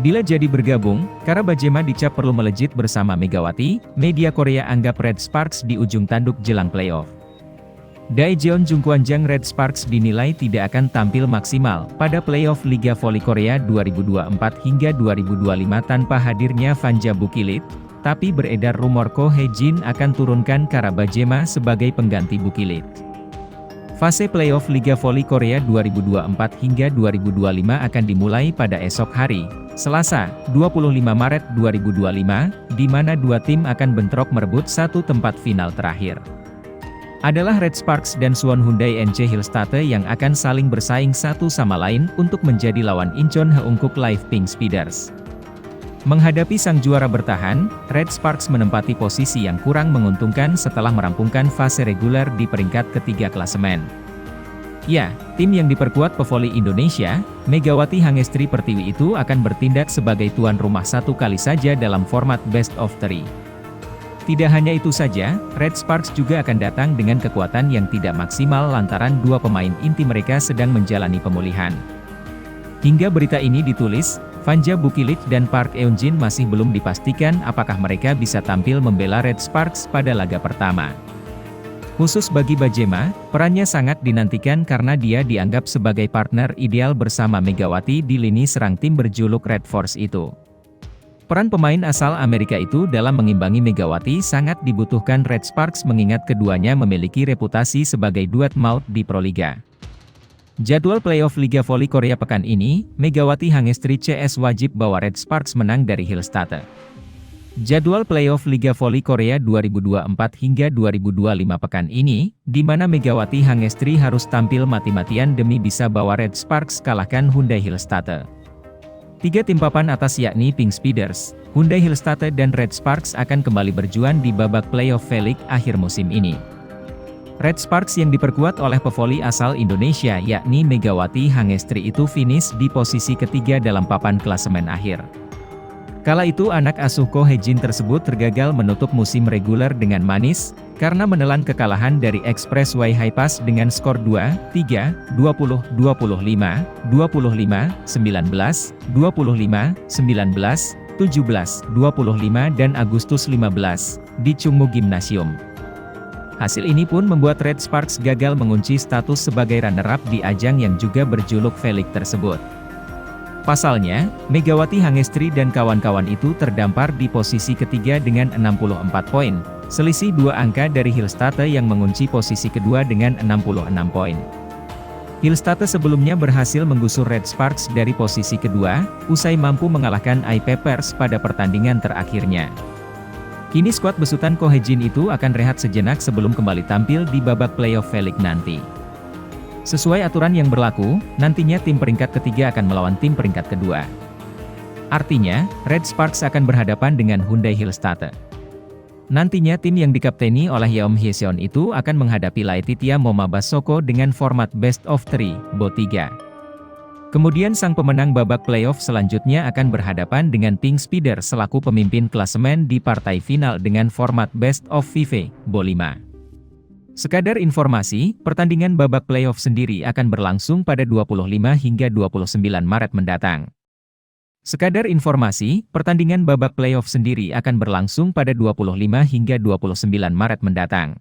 Bila jadi bergabung, Kara Bajema dicap perlu melejit bersama Megawati, media Korea anggap Red Sparks di ujung tanduk jelang playoff. Daejeon Jungkwanjang Red Sparks dinilai tidak akan tampil maksimal pada playoff Liga Voli Korea 2024 hingga 2025 tanpa hadirnya Vanja Bukilit, tapi beredar rumor Ko Hye-jin akan turunkan Kara Bajema sebagai pengganti Bukilit. Fase playoff Liga Voli Korea 2024 hingga 2025 akan dimulai pada esok hari, Selasa, 25 Maret 2025, di mana dua tim akan bentrok merebut satu tempat final terakhir. Adalah Red Sparks dan Suwon Hyundai NC Hillstate yang akan saling bersaing satu sama lain untuk menjadi lawan Incheon Heungkuk Live Pink Speeders. Menghadapi sang juara bertahan, Red Sparks menempati posisi yang kurang menguntungkan setelah merampungkan fase reguler di peringkat ketiga klasemen. Ya, tim yang diperkuat pevoli Indonesia, Megawati Hangestri Pertiwi itu akan bertindak sebagai tuan rumah satu kali saja dalam format Best of Three. Tidak hanya itu saja, Red Sparks juga akan datang dengan kekuatan yang tidak maksimal lantaran dua pemain inti mereka sedang menjalani pemulihan. Hingga berita ini ditulis, Vanja Bukilit dan Park Eun-jin masih belum dipastikan apakah mereka bisa tampil membela Red Sparks pada laga pertama. Khusus bagi Bajema, perannya sangat dinantikan karena dia dianggap sebagai partner ideal bersama Megawati di lini serang tim berjuluk Red Force itu. Peran pemain asal Amerika itu dalam mengimbangi Megawati sangat dibutuhkan Red Sparks mengingat keduanya memiliki reputasi sebagai duet maut di Proliga. Jadwal playoff Liga Voli Korea pekan ini, Megawati Hangestri CS wajib bawa Red Sparks menang dari Hillstate. Jadwal playoff Liga Voli Korea 2024 hingga 2025 pekan ini, di mana Megawati Hangestri harus tampil mati-matian demi bisa bawa Red Sparks kalahkan Hyundai Hillstate. Tiga tim papan atas yakni Pink Speeders, Hyundai Hillstate dan Red Sparks akan kembali berjuang di babak playoff V-League akhir musim ini. Red Sparks yang diperkuat oleh pevoli asal Indonesia yakni Megawati Hangestri itu finish di posisi ketiga dalam papan klasemen akhir. Kala itu anak asuh Ko Hye-jin tersebut tergagal menutup musim reguler dengan manis, karena menelan kekalahan dari Expressway Hi-Pass dengan skor 2-3, 20-25, 25-19, 25-19, 17-25 dan Agustus 15, di Chungmu Gymnasium. Hasil ini pun membuat Red Sparks gagal mengunci status sebagai runner-up di ajang yang juga berjuluk V-League tersebut. Pasalnya, Megawati Hangestri dan kawan-kawan itu terdampar di posisi ketiga dengan 64 poin, selisih 2 angka dari Hillstate yang mengunci posisi kedua dengan 66 poin. Hillstate sebelumnya berhasil menggusur Red Sparks dari posisi kedua, usai mampu mengalahkan I-Papers pada pertandingan terakhirnya. Kini skuad besutan Ko Hye-jin itu akan rehat sejenak sebelum kembali tampil di babak playoff V-League nanti. Sesuai aturan yang berlaku, nantinya tim peringkat ketiga akan melawan tim peringkat kedua. Artinya, Red Sparks akan berhadapan dengan Hyundai Hillstate. Nantinya tim yang dikapteni oleh Yeom Hye-seon itu akan menghadapi Laetitia Momabasoko dengan format Best of Three, BO3. Kemudian sang pemenang babak playoff selanjutnya akan berhadapan dengan Pink Speeders selaku pemimpin klasemen di partai final dengan format Best of Five, BO5. Sekadar informasi, pertandingan babak playoff sendiri akan berlangsung pada 25 hingga 29 Maret mendatang. Sekadar informasi, pertandingan babak playoff sendiri akan berlangsung pada 25 hingga 29 Maret mendatang.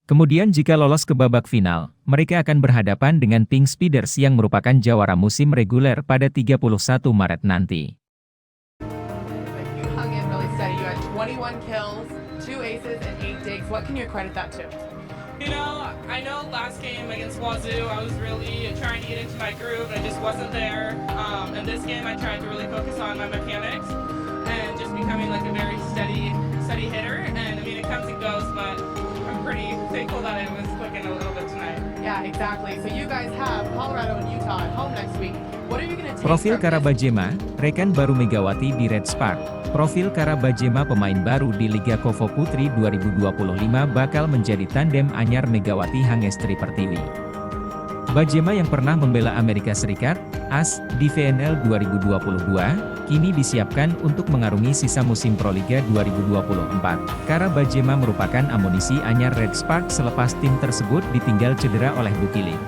Kemudian jika lolos ke babak final, mereka akan berhadapan dengan Pink Speeders yang merupakan jawara musim reguler pada 31 Maret nanti. You hung in really steady. You had 21 kills, 2 aces, and 8 digs. What can you credit that to? You know, I know last game against Wazoo, I was really trying to get into my groove, and I just wasn't there. And this game, I tried to really focus on my mechanics and just becoming like a very steady hitter. And I mean, it comes and goes, but I'm pretty thankful that I was clicking a little bit tonight. Yeah, exactly. So you guys have Colorado and Utah at home next week. What are you going to take Profil from Kara this? Bajema, rekan baru Megawati di Red Spark. Profil Kara Bajema pemain baru di Liga Kovo Putri 2025 bakal menjadi tandem anyar Megawati Hangestri Pertiwi. Bajema yang pernah membela Amerika Serikat, AS, di VNL 2022, kini disiapkan untuk mengarungi sisa musim Proliga 2024. Kara Bajema merupakan amunisi anyar Red Spark selepas tim tersebut ditinggal cedera oleh Bukilit.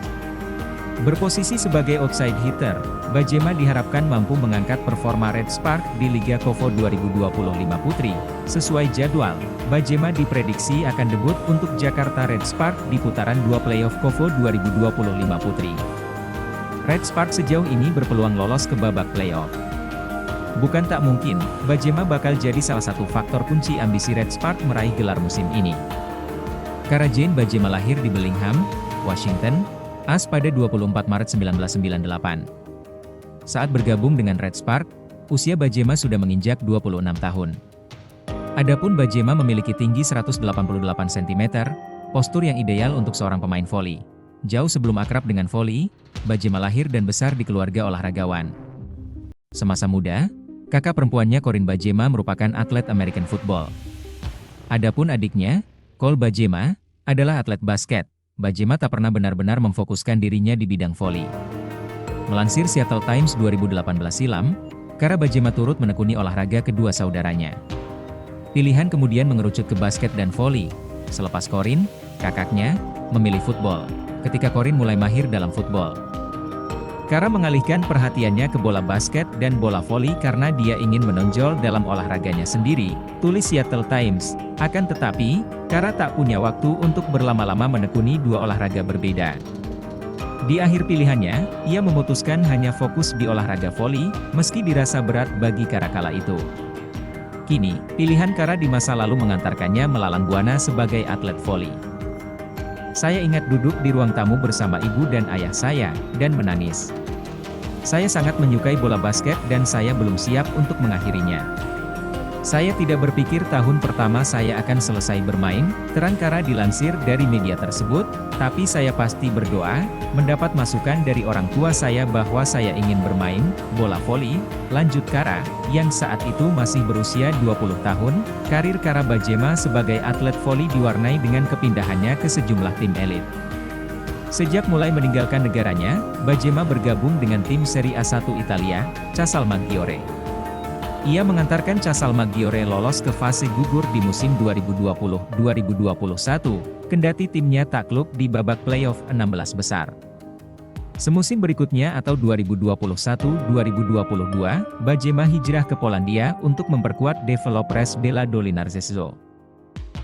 Berposisi sebagai outside hitter, Bajema diharapkan mampu mengangkat performa Red Sparks di Liga KOFO 2025 Putri. Sesuai jadwal, Bajema diprediksi akan debut untuk Jakarta Red Sparks di putaran 2 playoff KOFO 2025 Putri. Red Sparks sejauh ini berpeluang lolos ke babak playoff. Bukan tak mungkin, Bajema bakal jadi salah satu faktor kunci ambisi Red Sparks meraih gelar musim ini. Karajan Bajema lahir di Bellingham, Washington, AS pada 24 Maret 1998. Saat bergabung dengan Red Sparks, usia Bajema sudah menginjak 26 tahun. Adapun Bajema memiliki tinggi 188 cm, postur yang ideal untuk seorang pemain voli. Jauh sebelum akrab dengan voli, Bajema lahir dan besar di keluarga olahragawan. Semasa muda, kakak perempuannya Corinne Bajema merupakan atlet American football. Adapun adiknya, Cole Bajema, adalah atlet basket. Bajema tak pernah benar-benar memfokuskan dirinya di bidang voli. Melansir Seattle Times 2018 silam, Kara Bajema turut menekuni olahraga kedua saudaranya. Pilihan kemudian mengerucut ke basket dan voli. Selepas Corinne, kakaknya, memilih football. Ketika Corinne mulai mahir dalam football, Kara mengalihkan perhatiannya ke bola basket dan bola voli karena dia ingin menonjol dalam olahraganya sendiri, tulis Seattle Times. Akan tetapi, Kara tak punya waktu untuk berlama-lama menekuni dua olahraga berbeda. Di akhir pilihannya, ia memutuskan hanya fokus di olahraga voli, meski dirasa berat bagi Kara kala itu. Kini, pilihan Kara di masa lalu mengantarkannya melalang buana sebagai atlet voli. Saya ingat duduk di ruang tamu bersama ibu dan ayah saya, dan menangis. Saya sangat menyukai bola basket dan saya belum siap untuk mengakhirinya. Saya tidak berpikir tahun pertama saya akan selesai bermain, terang Kara dilansir dari media tersebut, tapi saya pasti berdoa, mendapat masukan dari orang tua saya bahwa saya ingin bermain bola voli, lanjut Kara, yang saat itu masih berusia 20 tahun. Karir Kara Bajema sebagai atlet voli diwarnai dengan kepindahannya ke sejumlah tim elit. Sejak mulai meninggalkan negaranya, Bajema bergabung dengan tim Serie A1 Italia, Casalmaggiore. Ia mengantarkan Casalmaggiore lolos ke fase gugur di musim 2020-2021, kendati timnya takluk di babak playoff 16 besar. Semusim berikutnya atau 2021-2022, Bajema hijrah ke Polandia untuk memperkuat Developers della Dolinarzezo.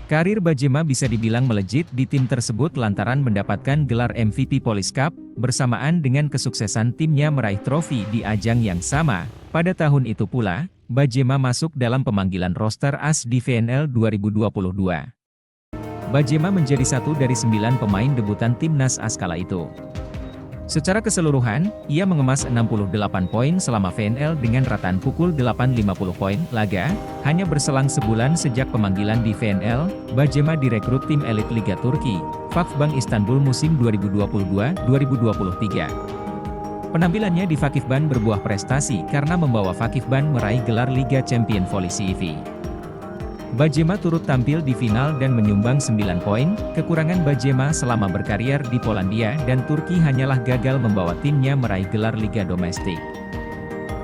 Karir Bajema bisa dibilang melejit di tim tersebut lantaran mendapatkan gelar MVP Police Cup, bersamaan dengan kesuksesan timnya meraih trofi di ajang yang sama. Pada tahun itu pula, Bajema masuk dalam pemanggilan roster AS di VNL 2022. Bajema menjadi satu dari 9 pemain debutan timnas AS kala itu. Secara keseluruhan, ia mengemas 68 poin selama VNL dengan rataan pukul 8.50 poin laga. Hanya berselang sebulan sejak pemanggilan di VNL, Bajema direkrut tim elit Liga Turki, Vakıfbank Istanbul musim 2022-2023. Penampilannya di Vakıfbank berbuah prestasi karena membawa Vakıfbank meraih gelar Liga Champion Volley CEV. Bajema turut tampil di final dan menyumbang 9 poin. Kekurangan Bajema selama berkarier di Polandia dan Turki hanyalah gagal membawa timnya meraih gelar liga domestik.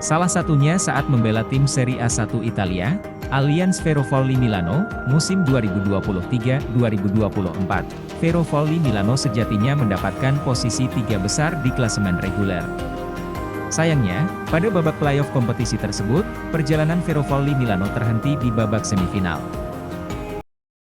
Salah satunya saat membela tim Serie A1 Italia, Allianz Ferrovolley Milano, musim 2023-2024. Ferrovolley Milano sejatinya mendapatkan posisi 3 besar di klasemen reguler. Sayangnya, pada babak playoff kompetisi tersebut, perjalanan Ferrovolley Milano terhenti di babak semifinal.